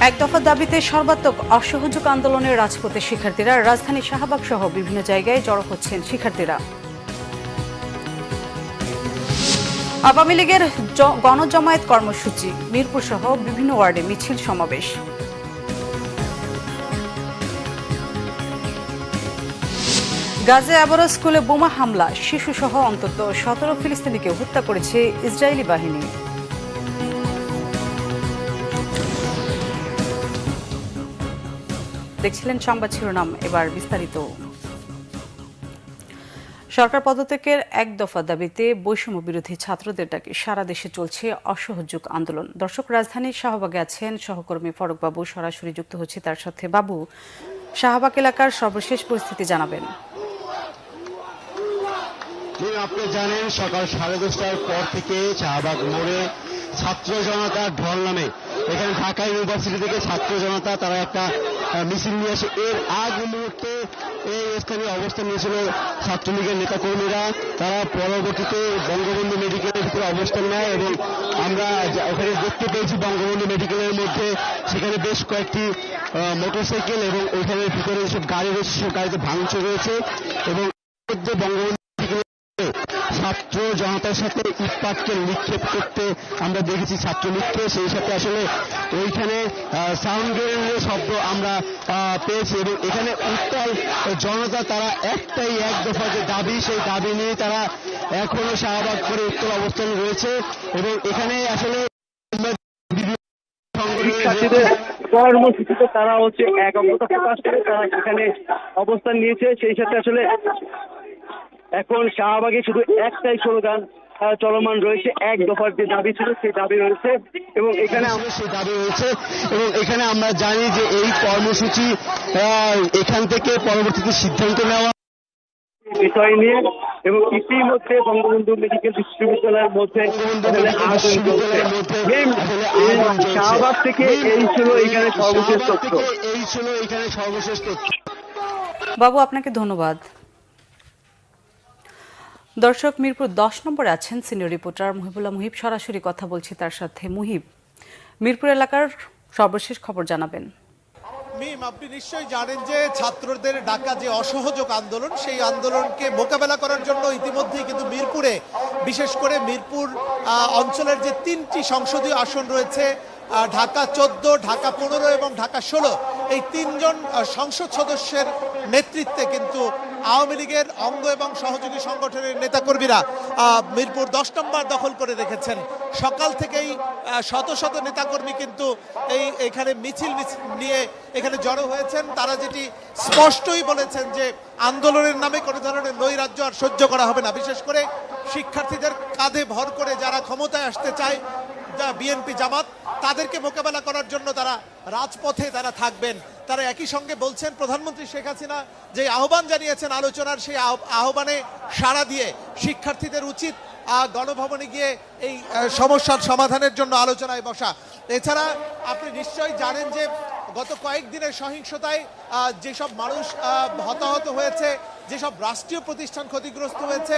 এক দফা দাবিতে সর্বাত্মক অসহযোগ আন্দোলনের রাজপথে শিক্ষার্থীরা। রাজধানী শাহবাগ সহ বিভিন্ন জায়গায় জড়ো হচ্ছেন শিক্ষার্থীরা। আওয়ামী লীগের গণজমায়েত কর্মসূচি, মিরপুর সহ বিভিন্ন ওয়ার্ডে মিছিল সমাবেশ। গাজায় আবারও স্কুলে বোমা হামলা, শিশুসহ অন্তত 17 ফিলিস্তিনিকে হত্যা করেছে ইসরায়েলি বাহিনী। দেখছিলেন সংবাদ শিরোনাম, এবার বিস্তারিত। সরকার পদত্যাগের এক দফা দাবিতে বৈষম্য বিরোধী ছাত্রদের ডাকে সারা দেশে চলছে অসহযোগ আন্দোলন। দর্শক, রাজধানীর শাহবাগে আছেন সহকর্মী ফরক বাবু, সরাসরি যুক্ত হচ্ছে তার সাথে। বাবু, শাহবাগ এলাকার সর্বশেষ পরিস্থিতি জানাবেন। আপনি জানেন সকাল 10:30টার পর থেকে শাহবাগ মোড়ে ছাত্র জনতার ঢল নামে। এখানে ঢাকা ইউনিভার্সিটি থেকে ছাত্র জনতা তারা একটা মিছিল নিয়ে আসে। এর আগ মুহূর্তে এই স্থানীয় অবস্থান নিয়েছিল ছাত্রলীগের নেতাকর্মীরা। তারা পরবর্তীতে বঙ্গবন্ধু মেডিকেলের ভিতরে অবস্থান নেয় এবং আমরা ওখানে দেখতে পেয়েছি বঙ্গবন্ধু মেডিকেলের মধ্যে সেখানে বেশ কয়েকটি মোটরসাইকেল এবং ওইখানের ভিতরে যেসব গাড়ি রয়েছে সেসব গাড়িতে ভাঙচুর রয়েছে এবং বঙ্গবন্ধু ছাত্র জনতার সাথে ইট পাটকেল নিক্ষেপ করতে আমরা দেখেছি ছাত্রলীগকে। সেই সাথে আসলে ওইখানে সাউন্ড গ্রেনেডের শব্দ আমরা পেয়েছি এবং এখানে উত্তাল জনতা তারা একটাই এক দফা যে দাবি, সেই দাবি নিয়ে তারা এখনো শাহবাগ করে উত্তর অবস্থান রয়েছে এবং এখানে আসলে শিক্ষার্থীদের কর্মসূচিতে তারা একাগ্রতা প্রকাশ করে তারা এখানে অবস্থান নিয়েছে। সেই সাথে আসলে এখন শাহবাগে শুধু একটাই স্লোগান চলমান রয়েছে, এক দফার যে দাবি ছিল সেই দাবি রয়েছে এবং এখানে সেই দাবি রয়েছে এবং এখানে আমরা জানি যে এই কর্মসূচি এখান থেকে পরবর্তীতে সিদ্ধান্ত নেওয়া বিষয় নিয়ে এবং ইতিমধ্যে বঙ্গবন্ধু মেডিকেল বিশ্ববিদ্যালয়ের মধ্যে শাহবাগ থেকে এই ছিল এখানে সর্বশেষ তথ্য। বাবু, আপনাকে ধন্যবাদ। দর্শক, মিরপুর 10 নম্বরে আছেন সিনিয়র রিপোর্টার মুহিবুল্লাহ মুহিব, সরাসরি কথা বলছি তার সাথে। মুহিব, মিরপুর এলাকার সর্বশেষ খবর জানাবেন। আপনি নিশ্চয়ই জানেন যে ছাত্রদের ডাকা যে অসহযোগ আন্দোলন, সেই আন্দোলনকে মোকাবেলা করার জন্য ইতিমধ্যেই কিন্তু মিরপুরে, বিশেষ করে মিরপুর অঞ্চলের যে 3টি সংসদীয় আসন রয়েছে, ঢাকা 14, ঢাকা 15 এবং ঢাকা 16, এই 3জন সংসদ সদস্যের নেতৃত্বে কিন্তু আওয়ামী লীগের অঙ্গ এবং সহযোগী সংগঠনের নেতাকর্মীরা মিরপুর 10 নম্বর দখল করে রেখেছেন। সকাল থেকেই শত শত নেতাকর্মী কিন্তু এখানে মিছিল নিয়ে এখানে জড়ো হয়েছেন। তারা যেটি স্পষ্টই বলেছেন যে আন্দোলনের নামে কোনো ধরনের নৈরাজ্য আর সহ্য করা হবে না। বিশেষ করে শিক্ষার্থীদের কাঁধে ভর করে যারা ক্ষমতায় আসতে চায়, বিএনপি জামাত, তাদেরকে মোকাবেলা করার জন্য তারা রাজপথে তারা থাকবেন। তারা একই সঙ্গে বলছেন প্রধানমন্ত্রী শেখ হাসিনা যে আহ্বান জানিয়েছেন আলোচনার, সেই আহ্বানে সাড়া দিয়ে শিক্ষার্থীদের উচিত গণভবনে গিয়ে এই সমস্যার সমাধানের জন্য আলোচনায় বসা। এছাড়া আপনি নিশ্চয়ই জানেন যে গত কয়েকদিনের সহিংসতায় যেসব মানুষ হতাহত হয়েছে, যেসব রাষ্ট্রীয় প্রতিষ্ঠান ক্ষতিগ্রস্ত হয়েছে,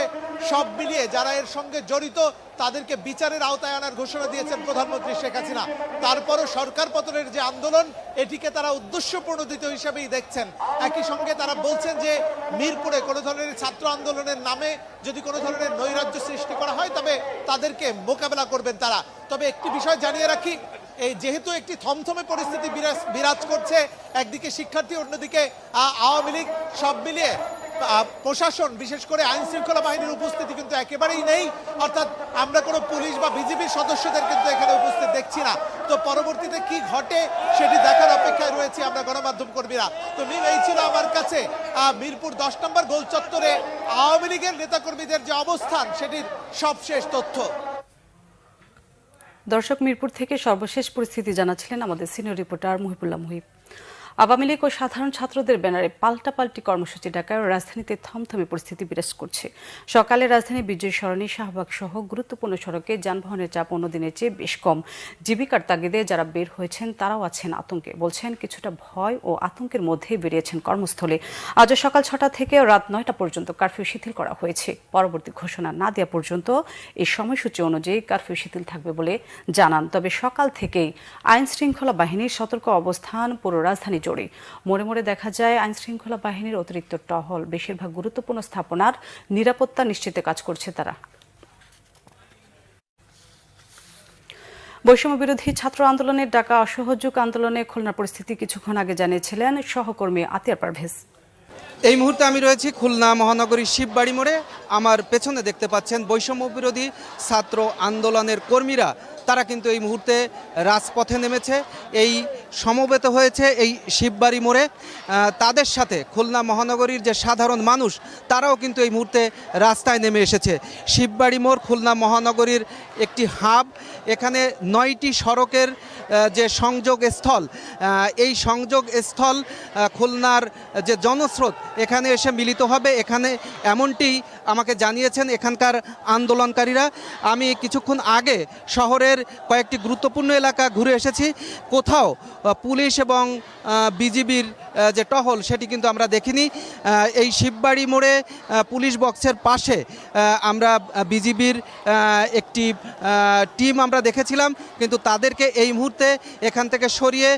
সব মিলিয়ে যারা এর সঙ্গে জড়িত তাদেরকে বিচারের আওতায় আনার ঘোষণা দিয়েছেন প্রধানমন্ত্রী শেখ হাসিনা। তারপরও সরকার পতনের যে আন্দোলন, এটিকে তারা উদ্দেশ্যপ্রণোদিত হিসেবেই দেখছেন। একই সঙ্গে তারা বলছেন যে মিরপুরে কোনো ধরনের ছাত্র আন্দোলনের নামে যদি কোনো ধরনের নৈরাজ্য সৃষ্টি করা হয় তবে তাদেরকে মোকাবেলা করবেন তারা। তবে একটি বিষয় জানিয়ে রাখি, এই যেহেতু একটি থমথমে পরিস্থিতি বিরাজ করছে, একদিকে শিক্ষার্থী, অন্যদিকে আওয়ামী লীগ, সব মিলিয়ে প্রশাসন, বিশেষ করে আইন শৃঙ্খলা বাহিনীর উপস্থিতি কিন্তু একেবারেই নেই। অর্থাৎ আমরা কোনো পুলিশ বা বিজিবির সদস্যদের কিন্তু এখানে উপস্থিত দেখছি না। তো পরবর্তীতে কি ঘটে সেটি দেখার অপেক্ষায় রয়েছে আমরা গণমাধ্যম কর্মীরা। তো এই ছিল আমার কাছে মিরপুর 10 নম্বর গোল চত্বরে আওয়ামী লীগের নেতাকর্মীদের যে অবস্থান, সেটির সবশেষ তথ্য। দর্শক, মিরপুর থেকে সর্বশেষ পরিস্থিতি জানাচ্ছিলেন আমাদের সিনিয়র রিপোর্টার মুহিবুল্লাহ মুহিব। আওয়ামী লীগ ও সাধারণ ছাত্রদের ব্যানারে পাল্টাপাল্টি কর্মসূচি ডাকায় রাজধানীতে থমথমে পরিস্থিতি বিরাজ করছে। সকালে রাজধানী বিজয় সরণি, শাহবাগ সহ গুরুত্বপূর্ণ সড়কে যানবাহনের চাপ অন্যদিনের চেয়ে বেশ কম। জীবিকার তাগিদে যারা বের হয়েছেন তারাও আছেন আতঙ্কে। বলছেন কিছুটা ভয় ও আতঙ্কের মধ্যেই বেরিয়েছেন কর্মস্থলে। আজ সকাল 6টা থেকে রাত 9টা পর্যন্ত কারফিউ শিথিল করা হয়েছে। পরবর্তী ঘোষণা না দেওয়া পর্যন্ত এই সময়সূচি অনুযায়ী কারফিউ শিথিল থাকবে বলে জানান। তবে সকাল থেকেই আইন শৃঙ্খলা বাহিনীর সতর্ক অবস্থান পুরো রাজধানী জুড়ে। মোড়ে মোড়ে দেখা যায় আইন শৃঙ্খলা বাহিনীর অতিরিক্ত টহল। বেশিরভাগ গুরুত্বপূর্ণ স্থাপনার নিরাপত্তা নিশ্চিতে কাজ করছে তারা। বৈষম্য বিরোধী ছাত্র আন্দোলনের ডাকা অসহযোগ আন্দোলনে খুলনার পরিস্থিতি কিছুক্ষণ আগে জানিয়েছিলেন সহকর্মী আতিয়ার পারভেজ। এই মুহূর্তে আমি রয়েছি খুলনা মহানগরীর শিববাড়ি মোড়ে। আমার পেছনে দেখতে পাচ্ছেন বৈষম্য বিরোধী ছাত্র আন্দোলনের কর্মীরা। তারা কিন্তু এই মুহূর্তে রাজপথে নেমেছে, এই সমবেত হয়েছে এই শিববাড়ি মোড়ে। তাদের সাথে খুলনা মহানগরীর যে সাধারণ মানুষ তারাও কিন্তু এই মুহূর্তে রাস্তায় নেমে এসেছে। শিববাড়ি মোড় খুলনা মহানগরীর একটি হাব। এখানে 9টি সড়কের যে সংযোগ স্থল, এই সংযোগ স্থল খুলনার যে জনস্রোত এখানে এসে মিলিত হবে। এখানে এমনটি আমাকে জানিয়েছেন এখানকার আন্দোলনকারীরা। আমি কিছুক্ষণ আগে শহরের কয়েকটি গুরুত্বপূর্ণ এলাকা ঘুরে এসেছি। কোথাও পুলিশ এবং বিজিবির যে টহল সেটি কিন্তু আমরা দেখিনি। এই শিববাড়ি মোড়ে পুলিশ বক্সের পাশে আমরা বিজিবির একটি টিম আমরা দেখেছিলাম, কিন্তু তাদেরকে এই মুহূর্তে এখান থেকে সরিয়ে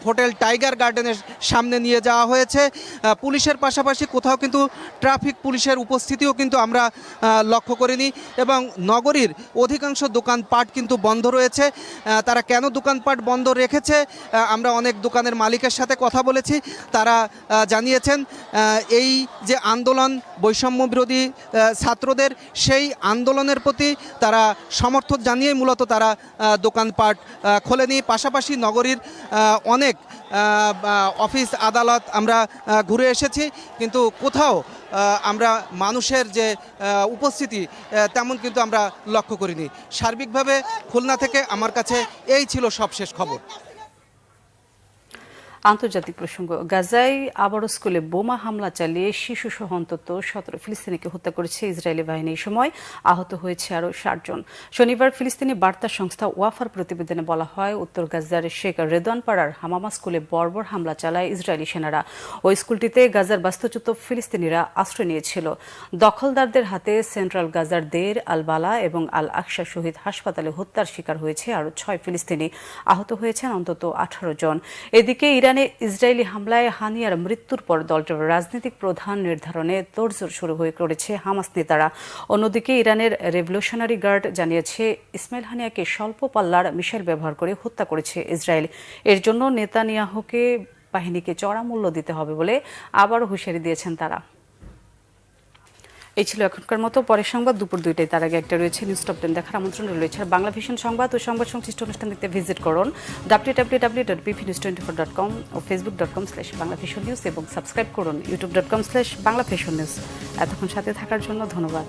হোটেল টাইগার গার্ডেনের সামনে নিয়ে যাওয়া হয়েছে। পুলিশের পাশাপাশি কোথাও কিন্তু ট্রাফিক পুলিশের উপস্থিতিও কিন্তু আমরা লক্ষ্য করিনি। এবং নগরীর অধিকাংশ দোকানপাট কিন্তু বন্ধ রয়েছে। তারা কেন দোকানপাট বন্ধ রেখেছে, আমরা অনেক দোকানের মালিকের সাথে কথা বলেছি। তারা জানিয়েছেন এই যে আন্দোলন বৈষম্য বিরোধী ছাত্রদের, সেই আন্দোলনের প্রতি তারা সমর্থন জানিয়ে মূলত তারা দোকানপাট খোলেনি। পাশাপাশি নগরীর অনেক অফিস আদালত আমরা ঘুরে এসেছি, কিন্তু কোথাও আমরা মানুষের যে উপস্থিতি তেমন কিন্তু আমরা লক্ষ্য করিনি। সার্বিকভাবে খুলনা থেকে আমার কাছে এই ছিল সবশেষ খবর। আন্তর্জাতিক প্রসঙ্গ, গাজায় আবারও স্কুলে বোমা হামলা চালিয়ে শিশুসহ অন্তত 17 ফিলিস্তিনিকে হত্যা করেছে ইসরায়েলি বাহিনী। এই সময় আহত হয়েছে আরও 60 জন। শনিবার ফিলিস্তিনি বার্তা সংস্থা ওয়াফার প্রতিবেদনে বলা হয়, উত্তর গাজার শেখ রেদওয়ানপাড়ার হামামা স্কুলে বর্বর হামলা চালায় ইসরায়েলি সেনারা। ওই স্কুলটিতে গাজার বাস্তুচ্যুত ফিলিস্তিনিরা আশ্রয় নিয়েছিল। দখলদারদের হাতে সেন্ট্রাল গাজার দের, আল বালা এবং আল আকসা শহীদ হাসপাতালে হত্যার শিকার হয়েছে আরও 6 ফিলিস্তিনি। আহত হয়েছেন অন্তত 18 জন। এদিকে ইরানে ইসরায়েলি হামলায় হানিয়ার মৃত্যুর পর দলটির রাজনৈতিক প্রধান নির্ধারণে তোড়জোড় শুরু হয়ে পড়েছে হামাস নেতারা। অন্যদিকে ইরানের রেভলিউশনারি গার্ড জানিয়েছে, ইসমাইল হানিয়াকে স্বল্প পাল্লার মিসাইল ব্যবহার করে হত্যা করেছে ইসরায়েল। এর জন্য নেতানিয়াহুকে বাহিনীকে চড়া মূল্য দিতে হবে বলে আবারও হুঁশিয়ারি দিয়েছেন তারা। এই ছিল এখনকার মতো। পরের সংবাদ দুপুর 2টায়। তার আগে একটা রয়েছে নিউজ টপ 10 দেখার আমন্ত্রণ রয়েছে। আর বাংলা ভিশন সংবাদ ও সংবাদ সংশ্লিষ্ট অনুষ্ঠান দেখতে ভিজিট করুন www.bpnews24.com ও facebook.com/banglavisionnews এবং সাবস্ক্রাইব করুন youtube.com/banglavisionnews। এতক্ষণ সাথে থাকার জন্য ধন্যবাদ।